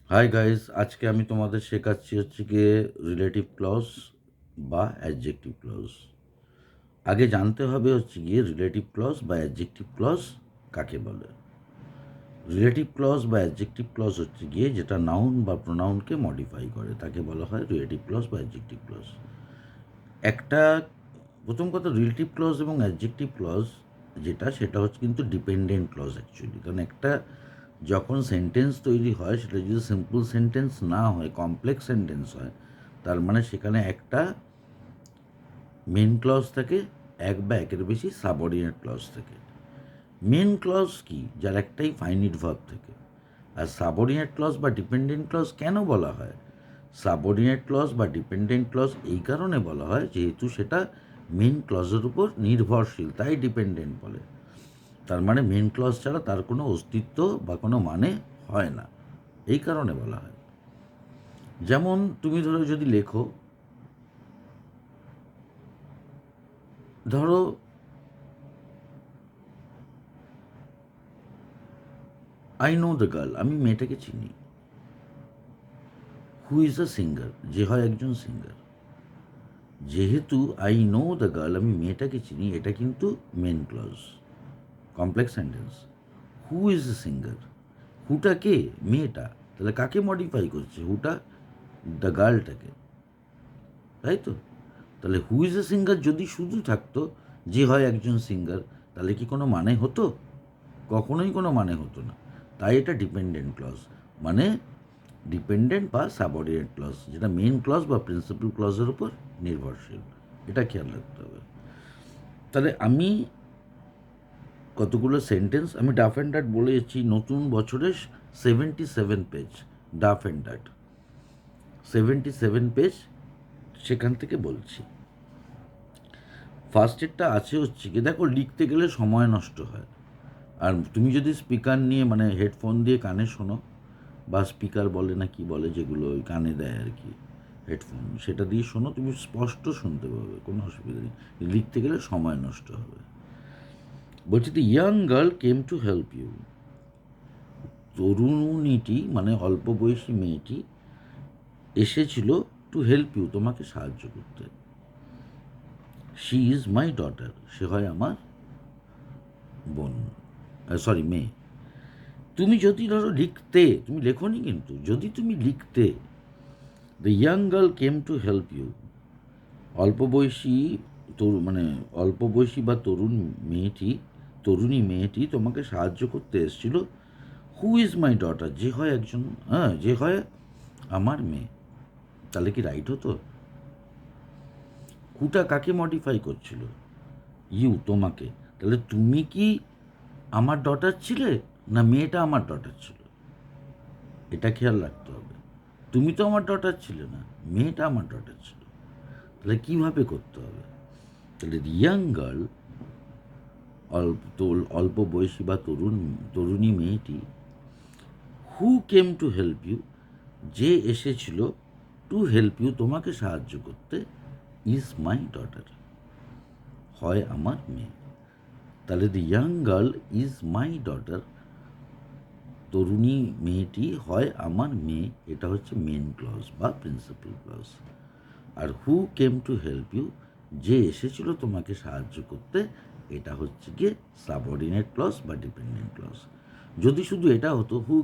Hi guys, আজকে আমি তোমাদের শেখাচ্ছি হচ্ছে গিয়ে রিলেটিভ ক্লজ বা অ্যাডজেক্টিভ ক্লজ। আগে জানতে হবে হচ্ছে গিয়ে রিলেটিভ ক্লজ বা অ্যাডজেক্টিভ ক্লজ কাকে বলে। রিলেটিভ ক্লজ বা অ্যাডজেক্টিভ ক্লজ হচ্ছে গিয়ে যেটা নাউন বা প্রোনাউনকে মডিফাই করে তাকে বলা হয় রিলেটিভ ক্লজ বা অ্যাডজেক্টিভ ক্লজ। একটা প্রথম কথা, রিলেটিভ ক্লজ এবং অ্যাডজেক্টিভ ক্লজ যেটা সেটা হচ্ছে কিন্তু ডিপেন্ডেন্ট ক্লজ অ্যাকচুয়ালি। কারণ একটা যখন সেন্টেন্স তৈরি হয় সেটা যদি সিম্পল সেন্টেন্স না হয়, কমপ্লেক্স সেন্টেন্স হয়, তার মানে সেখানে একটা মেন ক্লজ থাকে, এক বা একের বেশি সাবঅর্ডিনেট ক্লজ থাকে। মেন ক্লজ কি? যার একটাই ফাইনিট ভার্ব থাকে। আর সাবঅর্ডিনেট ক্লজ বা ডিপেন্ডেন্ট ক্লজ কেন বলা হয়? সাবঅর্ডিনেট ক্লজ বা ডিপেন্ডেন্ট ক্লজ এই কারণে বলা হয় যেহেতু সেটা মেন ক্লজের উপর নির্ভরশীল, তাই ডিপেন্ডেন্ট বলে। তার মানে মেন ক্লজ ছাড়া তার কোনো অস্তিত্ব বা কোনো মানে হয় না, এই কারণে বলা হয়। যেমন তুমি ধরো যদি লেখো, ধরো আই নো দ্য গার্ল, আমি মেয়েটাকে চিনি। হু ইজ আ সিঙ্গার, যে হয় একজন সিঙ্গার। যেহেতু আই নো দ্য গার্ল, আমি মেয়েটাকে চিনি, এটা কিন্তু main clause, complex sentence. Who is a singer, হুটা কে? মেয়েটা। তাহলে কাকে মডিফাই করছে? হুটা দ্য গার্লটাকে, তাই তো? তাহলে হু ইজ এ সিঙ্গার যদি শুধু থাকতো যে হয় একজন সিঙ্গার, তাহলে কি কোনো মানে হতো? কখনোই কোনো মানে হতো না। তাই এটা ডিপেন্ডেন্ট ক্লজ, মানে ডিপেন্ডেন্ট বা সাবঅর্ডিনেট ক্লজ, যেটা মেন ক্লজ বা প্রিন্সিপাল ক্লজের উপর নির্ভরশীল। এটা খেয়াল রাখতে হবে। তাহলে আমি কতগুলো সেন্টেন্স আমি ডাফ অ্যান্ড ডাট বলে যাচ্ছি নতুন বছরের 77 পেজ, ডাফ অ্যান্ড ডাট 77 পেজ, সেখান থেকে বলছি। ফার্স্ট এডটা আছে হচ্ছে কি, দেখো লিখতে গেলে সময় নষ্ট হয়। আর তুমি যদি স্পিকার নিয়ে মানে হেডফোন দিয়ে কানে শোনো, বা স্পিকার বলে না কি বলে, যেগুলো ওই কানে দেয় আর কি, হেডফোন, সেটা দিয়ে শোনো, তুমি স্পষ্ট শুনতে পাবে, কোনো অসুবিধা নেই। লিখতে গেলে সময় নষ্ট হবে। বলছি, the young girl came to help you, তরুণীটি মানে অল্প বয়সী মেয়েটি এসেছিল টু হেল্প ইউ, তোমাকে সাহায্য করতে। শি ইজ মাই ডটার, সে হয় আমার বোন, সরি মেয়ে। তুমি যদি ধরো লিখতে, তুমি লেখনি কিন্তু, যদি তুমি লিখতে the young girl came to help you, অল্প বয়সী মানে অল্প বয়সী বা তরুণী মেয়েটি তোমাকে সাহায্য করতে এসেছিল। হু ইজ মাই ডটার, যে হয় একজন, হ্যাঁ, যে হয় আমার মেয়ে, তাহলে কি রাইট হতো? হুটা কাকে মডিফাই করছিল? ইউ, তোমাকে। তাহলে তুমি কি আমার ডটার ছিলে, না মেয়েটা আমার ডটার ছিল? এটা খেয়াল রাখতে হবে। তুমি তো আমার ডটার ছিলে না, মেয়েটা আমার ডটার ছিল। তাহলে কীভাবে করতে হবে? তাহলে ইয়াং গার্ল, অল্প বয়সী বা তরুণী মেয়েটি, হু কেম টু হেল্প ইউ, যে এসেছিল টু হেল্প ইউ, তোমাকে সাহায্য করতে, ইজ মাই ডটার, হয় আমার মেয়ে। তাহলে the young girl is my daughter, তরুণী মেয়েটি হয় আমার মেয়ে, এটা হচ্ছে মেন ক্লজ বা প্রিন্সিপাল ক্লজ। আর who came to help you, যে এসেছিল তোমাকে সাহায্য করতে, এটা হচ্ছে গিয়ে সাবঅর্ডিনেট ক্লজ বা ডিপেন্ডেন্ট ক্লজ। যদি শুধু এটা হতো who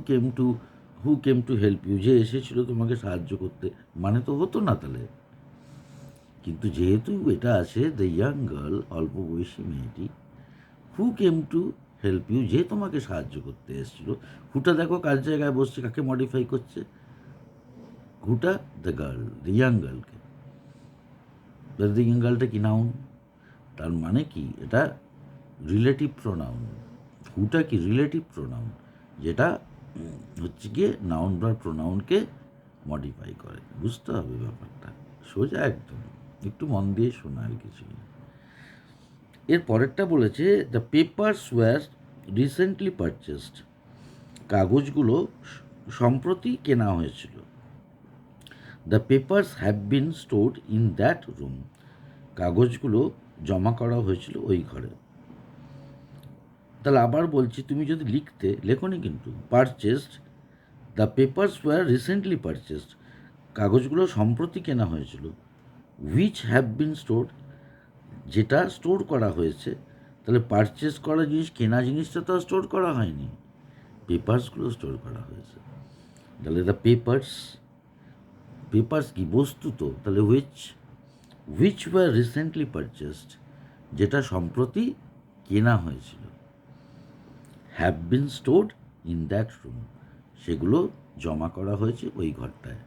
came to help you, যে এসেছিল তোমাকে সাহায্য করতে, মানে তো হতো না তাহলে। কিন্তু যেহেতু এটা আছে দ্য ইয়াং গার্ল, অল্প বয়সী মেয়েটি, হু কেম টু হেল্প ইউ, যে তোমাকে সাহায্য করতে এসেছিল, হুটা দেখো কার জায়গায় বসছে, কাকে মডিফাই করছে? হুটা দ্য গার্ল, দ্য ইয়াং গার্লকে। দ্য ইয়াং গার্লটা কি নাউন, তার মানে কি এটা রিলেটিভ প্রোনাউন। হুটা কি রিলেটিভ প্রোনাউন, যেটা হচ্ছে গিয়ে নাউন বা প্রোনাউনকে মডিফাই করে। বুঝতে হবে ব্যাপারটা, সোজা একদম, একটু মন দিয়ে শোনা, আর কিছু না। এর পরেরটা বলেছে the papers were recently purchased, কাগজগুলো সম্প্রতি কেনা হয়েছিল। The papers have been stored in that room, কাগজগুলো জমা করা হয়েছিল ওই ঘরে। তাহলে আবার বলছি, তুমি যদি লিখতে, লেখনি কিন্তু, purchased the papers were recently purchased, কাগজগুলো সম্প্রতি কেনা হয়েছিল। হুইচ হ্যাভ বিন স্টোর, যেটা স্টোর করা হয়েছে। তাহলে পারচেস করা জিনিস, কেনা জিনিসটা তো স্টোর করা হয়নি, পেপার্সগুলো স্টোর করা হয়েছে। তাহলে দ্য পেপার্স, পেপার্স কি বস্তু তো, তাহলে হুইচ ওয়ার রিসেন্টলি পারচেসড, যেটা সম্প্রতি কেনা হয়েছিল। Have been stored in that room, সেগুলো জমা করা হয়েছে ওই ঘরটায়।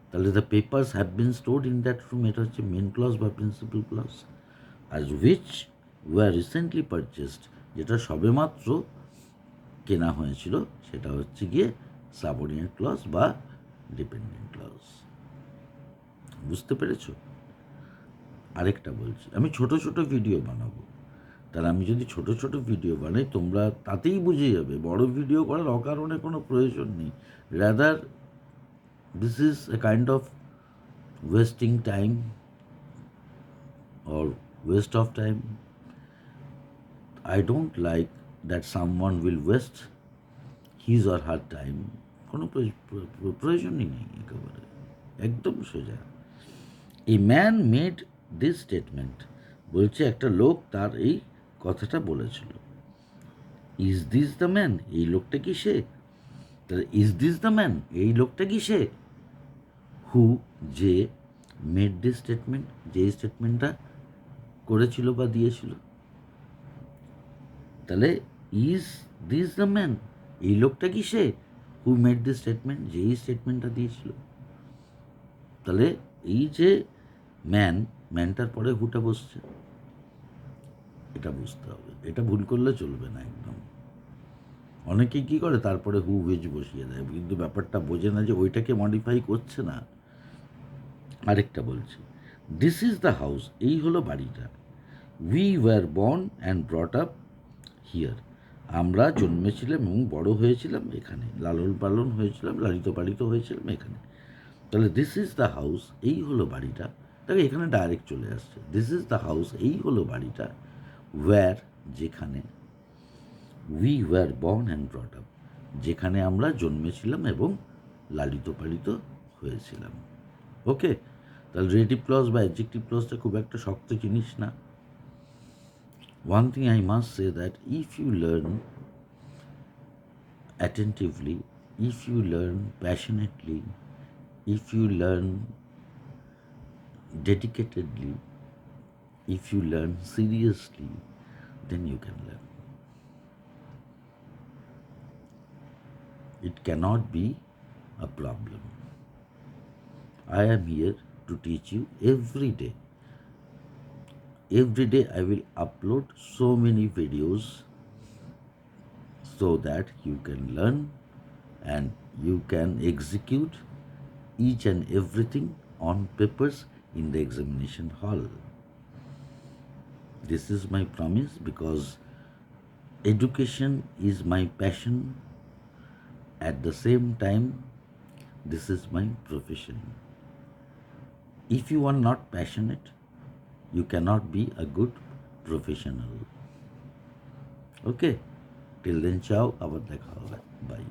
তাহলে the papers have been stored in that room, এটা হচ্ছে মেন ক্লজ বা প্রিন্সিপাল ক্লজ। আর হুইচ ওয়ার রিসেন্টলি পারচেসড, যেটা সবেমাত্র কেনা হয়েছিল, সেটা হচ্ছে গিয়ে সাবঅর্ডিনেট ক্লজ বা ডিপেন্ডেন্ট ক্লজ। বুঝতে পেরেছ? আরেকটা বলছি, আমি ছোট ছোট ভিডিও বানাবো। তাহলে আমি যদি ছোট ছোট ভিডিও বানাই, তোমরা তাতেই বুঝে যাবে বড় ভিডিও করার অকারণে কোনো প্রয়োজন নেই। Rather this is a kind of wasting time or waste of time. I don't like that someone will waste his or her time. কোনো প্রয়োজনই নেই, একেবারে একদম সোজা। A man made this statement, বলছে একটা লোক তার এই কথাটা বলেছিল। ইজ দিস দ্য ম্যান, এই লোকটা কি সে? তাহলে ইজ দিস দ্য ম্যান, এই লোকটা কি সে? হু, যে, মেড দিস স্টেটমেন্ট, যে স্টেটমেন্টটা করেছিল বা দিয়েছিল। তাহলে ইজ দিস দ্য ম্যান, এই লোকটা কি সে? হু মেড দিস স্টেটমেন্ট, যে এই স্টেটমেন্টটা দিয়েছিল। তাহলে এই যে ম্যান, ম্যানটার পরে হুটা বসছে, এটা বুঝতে হবে। এটা ভুল করলে চলবে না একদম। অনেকেই কী করে, তারপরে হু হুইচ বসিয়ে দেয়, কিন্তু ব্যাপারটা বোঝে না যে ওইটাকে মডিফাই করছে না। আরেকটা বলছি, দিস ইজ দ্য হাউস, এই হলো বাড়িটা। We were born and brought up here, আমরা জন্মেছিলাম এবং বড় হয়েছিলাম এখানে, লালন পালন হয়েছিলাম, লালিত পালিত হয়েছিলাম এখানে। তাহলে দিস ইজ দ্য হাউস, এই হলো বাড়িটা। তাহলে এখানে ডাইরেক্ট চলে আসছে, দিস ইজ দ্য হাউস, এই হলো বাড়িটা। ওয়্যার, যেখানে, we were born and brought up, যেখানে আমরা জন্মেছিলাম এবং লালিত পালিত হয়েছিলাম। ওকে, তাহলে রিলেটিভ ক্লজ বা অ্যাডজেক্টিভ ক্লজটা খুব একটা শক্ত জিনিস না। One thing I must say, that if you learn attentively, if you learn passionately, if you learn dedicatedly, if you learn seriously, then you can learn. It cannot be a problem. I am here to teach you every day. Every day I will upload so many videos so that you can learn and you can execute each and everything on papers in the examination hall. This is my promise, because education is my passion. At the same time, this is my profession. If you are not passionate, you cannot be a good professional. Okay, till then, ciao, abar dekha hoga, bye.